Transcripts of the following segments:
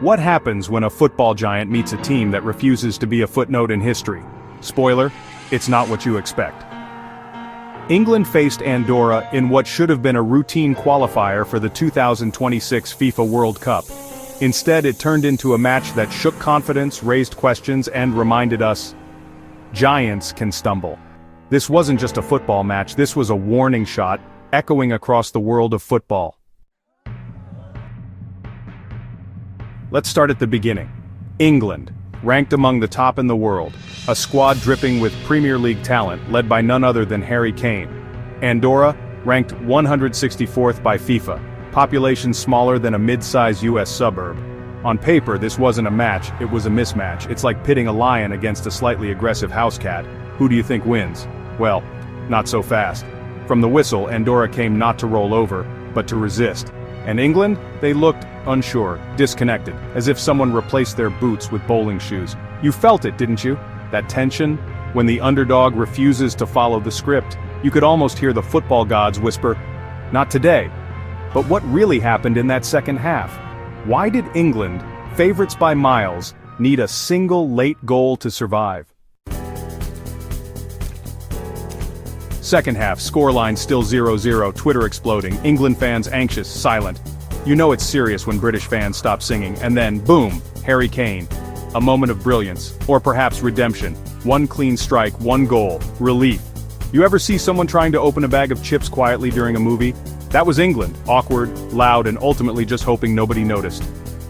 What happens when a football giant meets a team that refuses to be a footnote in history? Spoiler, it's not what you expect. England faced Andorra in what should have been a routine qualifier for the 2026 FIFA World Cup. Instead, it turned into a match that shook confidence, raised questions, and reminded us, giants can stumble. This wasn't just a football match, this was a warning shot, echoing across the world of football. Let's start at the beginning. England, ranked among the top in the world, a squad dripping with Premier League talent led by none other than Harry Kane. Andorra, ranked 164th by FIFA, population smaller than a mid-sized US suburb. On paper, this wasn't a match, it was a mismatch. It's like pitting a lion against a slightly aggressive house cat. Who do you think wins? Well, not so fast. From the whistle, Andorra came not to roll over, but to resist. And England? They looked unsure, disconnected, as if someone replaced their boots with bowling shoes. You felt it, didn't you? That tension? When the underdog refuses to follow the script, you could almost hear the football gods whisper, "Not today." But what really happened in that second half? Why did England, favorites by miles, need a single late goal to survive? Second half, scoreline still 0-0, Twitter exploding, England fans anxious, silent. You know it's serious when British fans stop singing, and then, boom, Harry Kane. A moment of brilliance, or perhaps redemption. One clean strike, one goal, relief. You ever see someone trying to open a bag of chips quietly during a movie? That was England, awkward, loud, and ultimately just hoping nobody noticed.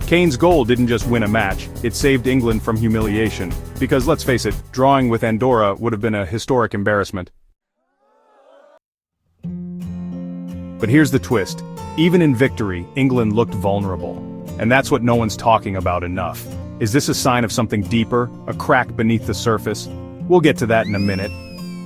Kane's goal didn't just win a match, it saved England from humiliation. Because let's face it, drawing with Andorra would have been a historic embarrassment. But here's the twist. Even in victory, England looked vulnerable. And that's what no one's talking about enough. Is this a sign of something deeper, a crack beneath the surface? We'll get to that in a minute.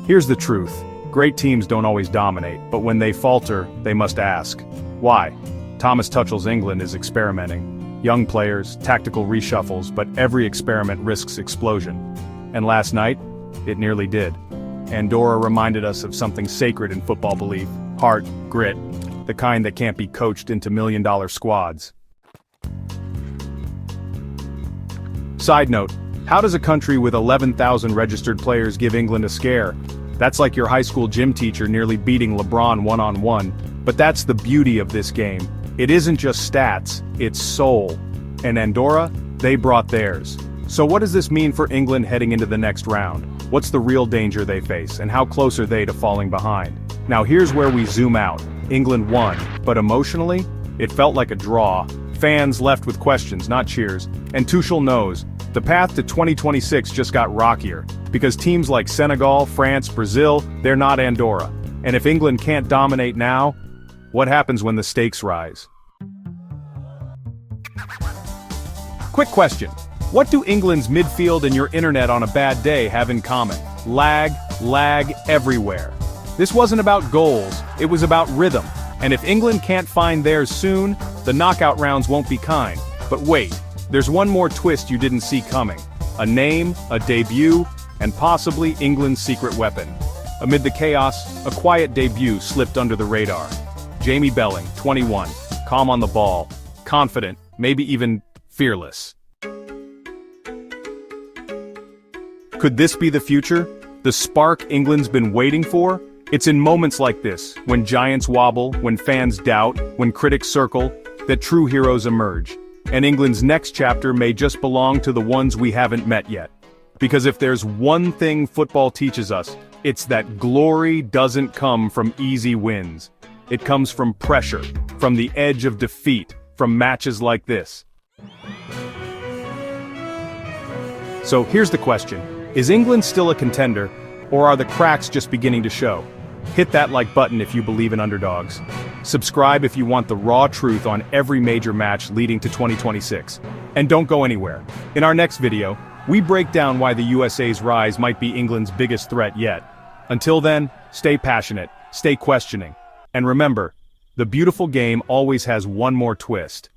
Here's the truth. Great teams don't always dominate, but when they falter, they must ask. Why? Thomas Tuchel's England is experimenting. Young players, tactical reshuffles, but every experiment risks explosion. And last night, it nearly did. Andorra reminded us of something sacred in football belief. Heart, grit, the kind that can't be coached into million-dollar squads. Side note, how does a country with 11,000 registered players give England a scare? That's like your high school gym teacher nearly beating LeBron one-on-one, but that's the beauty of this game. It isn't just stats, it's soul. And Andorra, they brought theirs. So what does this mean for England heading into the next round? What's the real danger they face, and how close are they to falling behind? Now here's where we zoom out. England won, but emotionally, it felt like a draw. Fans left with questions, not cheers. And Tuchel knows, the path to 2026 just got rockier, because teams like Senegal, France, Brazil, they're not Andorra. And if England can't dominate now, what happens when the stakes rise? Quick question. What do England's midfield and your internet on a bad day have in common? Lag everywhere. This wasn't about goals, it was about rhythm. And if England can't find theirs soon, the knockout rounds won't be kind. But wait, there's one more twist you didn't see coming. A name, a debut, and possibly England's secret weapon. Amid the chaos, a quiet debut slipped under the radar. Jamie Belling, 21, calm on the ball, confident, maybe even fearless. Could this be the future? The spark England's been waiting for? It's in moments like this, when giants wobble, when fans doubt, when critics circle, that true heroes emerge. And England's next chapter may just belong to the ones we haven't met yet. Because if there's one thing football teaches us, it's that glory doesn't come from easy wins. It comes from pressure, from the edge of defeat, from matches like this. So here's the question. Is England still a contender, or are the cracks just beginning to show? Hit that like button if you believe in underdogs. Subscribe if you want the raw truth on every major match leading to 2026. And don't go anywhere. In our next video, we break down why the USA's rise might be England's biggest threat yet. Until then, stay passionate, stay questioning. And remember, the beautiful game always has one more twist.